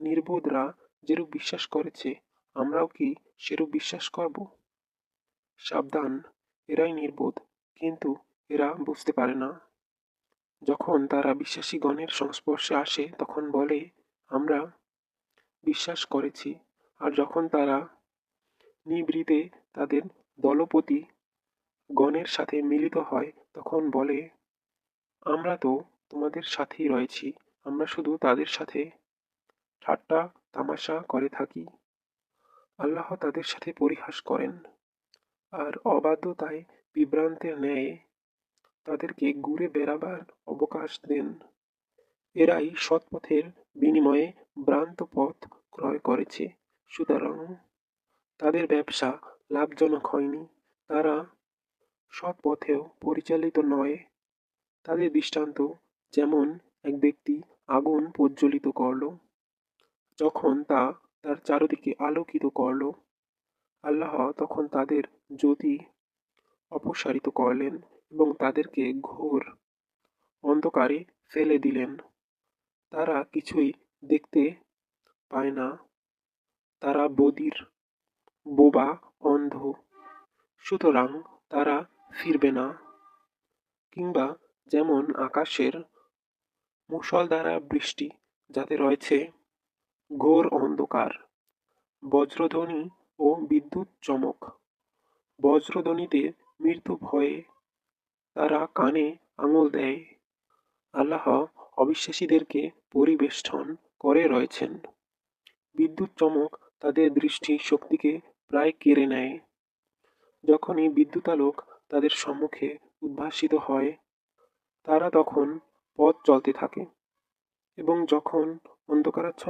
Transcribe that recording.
নির্বোধরা যেরূপ বিশ্বাস করেছে, আমরাও কি সেরূপ বিশ্বাস করব? সাবধান, এরাই নির্বোধ, কিন্তু এরা বুঝতে পারে না। যখন তারা বিশ্বাসীগণের সংস্পর্শে আসে তখন বলে, আমরা বিশ্বাস করেছি। আর যখন তারা নিভৃতে তাদের দলপতি গণের সাথে মিলিত হয় তখন বলে, আমরা তো তোমাদের সাথেই রয়েছি, আমরা শুধু তাদের সাথে ঠাট্টা তামাশা করে থাকি। আল্লাহ তাদের সাথে পরিহাস করেন, আর অবাধ্যতায় বিভ্রান্তের ন্যায় তাদেরকে ঘুরে বেড়াবার অবকাশ দেন। এরাই সৎপথের বিনিময়ে ভ্রান্ত পথ ক্রয় করেছে, সুতরাং তাদের ব্যবসা লাভজনক হয়নি। তারা সৎ পথেও পরিচালিত নয়। তাদের দৃষ্টান্ত যেমন এক ব্যক্তি আগুন প্রজ্বলিত করল, যখন তা তার চারদিকে আলোকিত করল, আল্লাহ তখন তাদের জ্যোতি অপসারিত করলেন এবং তাদেরকে ঘোর অন্ধকারে ফেলে দিলেন। তারা কিছুই দেখতে পায় না, তারা বধির, বোবা, অন্ধ, সুতরাং তারা ফিরবে না। কিংবা যেমন আকাশের মুষলধারা বৃষ্টি, যাতে রয়েছে ঘোর অন্ধকার, বজ্রধ্বনি ও বিদ্যুৎ চমক। বজ্রধ্বনিতে মৃত্যু ভয়ে তারা কানে আঙুল দেয়। আল্লাহ অবিশ্বাসীদেরকে পরিবেষ্টন করে রয়েছেন। বিদ্যুৎ চমক তাদের দৃষ্টি শক্তিকে প্রায় কেড়ে নেয়। যখনই বিদ্যুতালোক তাদের সম্মুখে উদ্ভাসিত হয়, তারা তখন পথ চলতে থাকে, এবং যখন অন্ধকারাচ্ছন্ন